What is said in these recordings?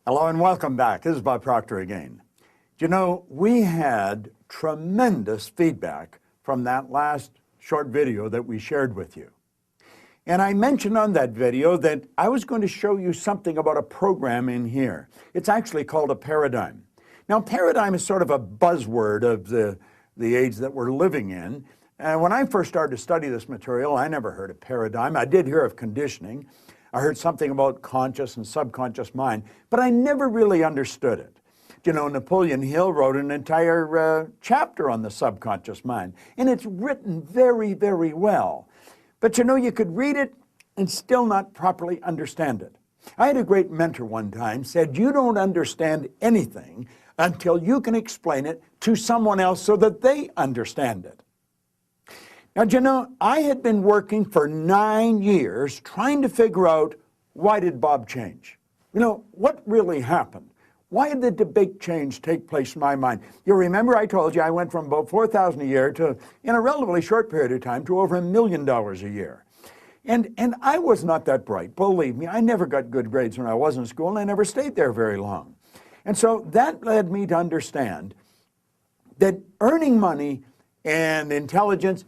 Hello and welcome back. This is Bob Proctor again. You know, we had tremendous feedback from that last short video that we shared with you. And I mentioned on that video that I was going to show you something about a program in here. It's actually called a paradigm. Now, paradigm is sort of a buzzword of the age that we're living in. And when I first started to study this material, I never heard of paradigm. I did hear of conditioning. I heard something about conscious and subconscious mind, but I never really understood it. You know, Napoleon Hill wrote an entire chapter on the subconscious mind, and it's written very, very well. But you know, you could read it and still not properly understand it. I had a great mentor one time said, you don't understand anything until you can explain it to someone else so that they understand it. Now, you know, I had been working for 9 years trying to figure out, why did Bob change? You know, what really happened? Why did the big change take place in my mind? You remember I told you I went from about $4,000 a year to, in a relatively short period of time, to over $1 million a year. And I was not that bright, believe me. I never got good grades when I was in school, and I never stayed there very long. And so that led me to understand that earning money and intelligence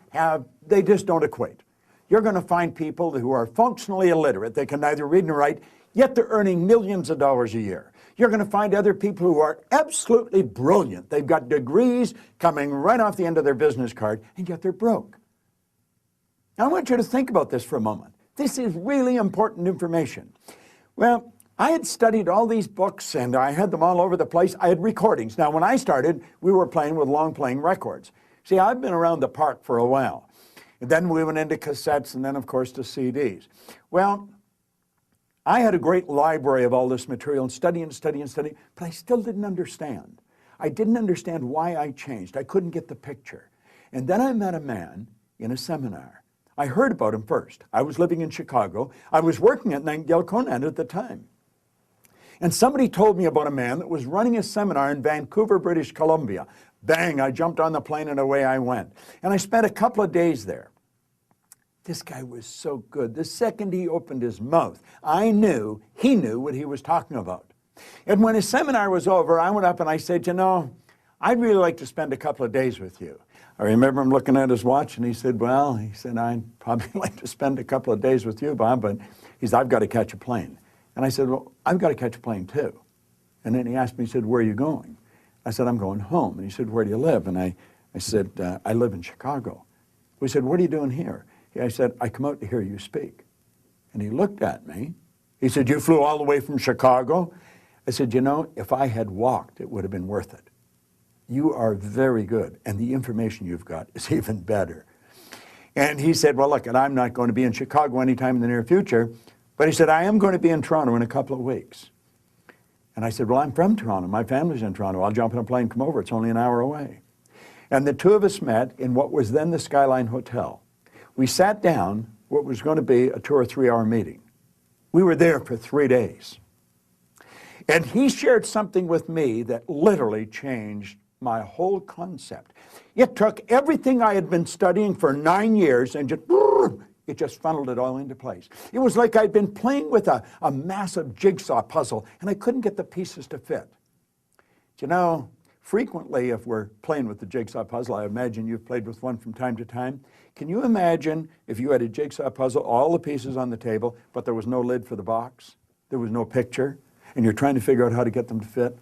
they just don't equate. You're going to find people who are functionally illiterate. They can neither read nor write, yet they're earning millions of dollars a year. You're going to find other people who are absolutely brilliant. They've got degrees coming right off the end of their business card, and yet they're broke. Now, I want you to think about this for a moment. This is really important information. Well, I had studied all these books, and I had them all over the place. I had recordings. Now, when I started, we were playing with long-playing records. See, I've been around the park for a while. And then we went into cassettes, and then, of course, to CDs. Well, I had a great library of all this material, and study, but I still didn't understand. I didn't understand why I changed. I couldn't get the picture. And then I met a man in a seminar. I heard about him first. I was living in Chicago. I was working at Nightingale Conant at the time. And somebody told me about a man that was running a seminar in Vancouver, British Columbia. Bang, I jumped on the plane and away I went. And I spent a couple of days there. This guy was so good. The second he opened his mouth, I knew he knew what he was talking about. And when his seminar was over, I went up and I said, you know, I'd really like to spend a couple of days with you. I remember him looking at his watch, and he said, I'd probably like to spend a couple of days with you, Bob, but he said, I've got to catch a plane. And I said, well, I've got to catch a plane too. And then he asked me, he said, where are you going? I said, I'm going home. And he said, where do you live? And I said, I live in Chicago. We said, what are you doing here? I said, I come out to hear you speak. And he looked at me. He said, you flew all the way from Chicago? I said, you know, if I had walked, it would have been worth it. You are very good, and the information you've got is even better. And he said, well, look, and I'm not going to be in Chicago anytime in the near future, but he said, I am going to be in Toronto in a couple of weeks. And I said, well, I'm from Toronto. My family's in Toronto. I'll jump on a plane and come over. It's only an hour away. And the two of us met in what was then the Skyline Hotel. We sat down what was going to be a 2 or 3 hour meeting. We were there for 3 days. And he shared something with me that literally changed my whole concept. It took everything I had been studying for 9 years and it just funneled it all into place. It was like I'd been playing with a massive jigsaw puzzle, and I couldn't get the pieces to fit. You know, frequently if we're playing with the jigsaw puzzle, I imagine you've played with one from time to time. Can you imagine if you had a jigsaw puzzle, all the pieces on the table, but there was no lid for the box, there was no picture, and you're trying to figure out how to get them to fit?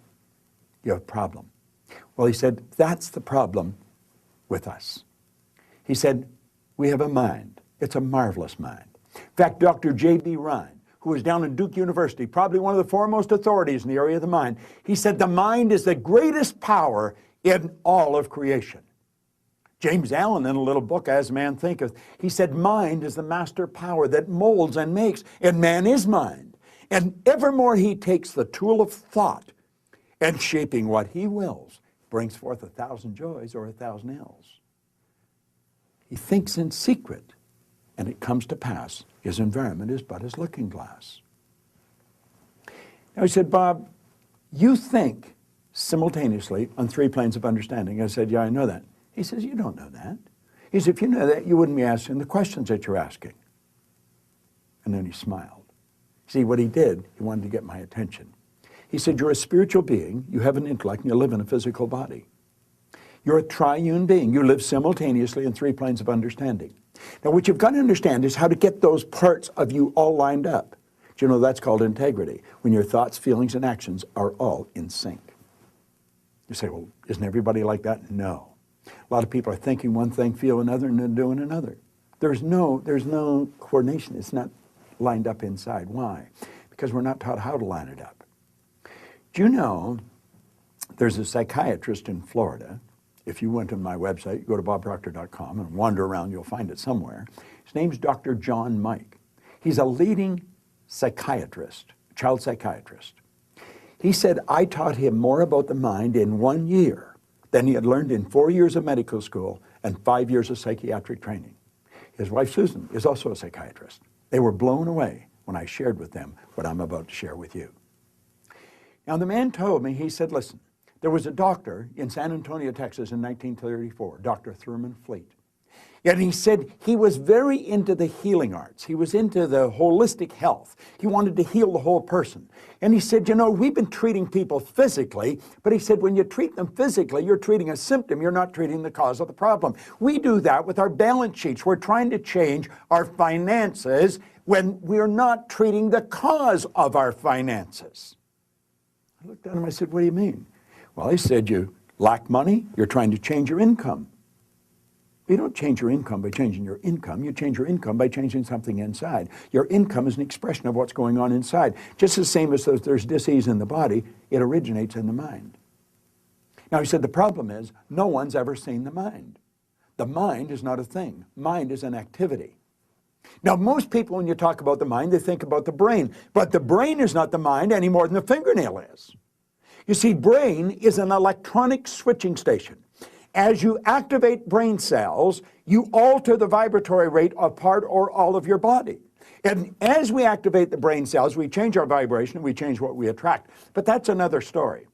You have a problem. Well, he said, that's the problem with us. He said, we have a mind. It's a marvelous mind. In fact, Dr. J.B. Ryan, who was down at Duke University, probably one of the foremost authorities in the area of the mind, he said the mind is the greatest power in all of creation. James Allen, in a little book, As Man Thinketh, he said mind is the master power that molds and makes, and man is mind. And evermore he takes the tool of thought, and shaping what he wills, brings forth 1,000 joys or 1,000 ills. He thinks in secret, and it comes to pass. His environment is but his looking glass. Now he said, Bob, you think simultaneously on 3 planes of understanding. I said, yeah, I know that. He says, you don't know that. He said, if you know that, you wouldn't be asking the questions that you're asking. And then he smiled. See, what he did, he wanted to get my attention. He said, you're a spiritual being, you have an intellect, and you live in a physical body. You're a triune being. You live simultaneously in 3 planes of understanding. Now, what you've got to understand is how to get those parts of you all lined up. Do you know that's called integrity? When your thoughts, feelings, and actions are all in sync. You say, well, isn't everybody like that? No. A lot of people are thinking one thing, feel another, and then doing another. There's no coordination. It's not lined up inside. Why? Because we're not taught how to line it up. Do you know there's a psychiatrist in Florida? If you went to my website, you go to bobproctor.com and wander around, you'll find it somewhere. His name's Dr. John Mike. He's a leading psychiatrist, child psychiatrist. He said, I taught him more about the mind in 1 year than he had learned in 4 years of medical school and 5 years of psychiatric training. His wife, Susan, is also a psychiatrist. They were blown away when I shared with them what I'm about to share with you. Now, the man told me, he said, listen, there was a doctor in San Antonio, Texas in 1934, Dr. Thurman Fleet. And he said he was very into the healing arts. He was into the holistic health. He wanted to heal the whole person. And he said, you know, we've been treating people physically, but he said when you treat them physically, you're treating a symptom, you're not treating the cause of the problem. We do that with our balance sheets. We're trying to change our finances when we're not treating the cause of our finances. I looked at him, I said, what do you mean? Well, he said, you lack money, you're trying to change your income. You don't change your income by changing your income. You change your income by changing something inside. Your income is an expression of what's going on inside. Just the same as there's disease in the body, it originates in the mind. Now, he said the problem is no one's ever seen the mind. The mind is not a thing. Mind is an activity. Now, most people, when you talk about the mind, they think about the brain. But the brain is not the mind any more than the fingernail is. You see, brain is an electronic switching station. As you activate brain cells, you alter the vibratory rate of part or all of your body. And as we activate the brain cells, we change our vibration, we change what we attract. But that's another story.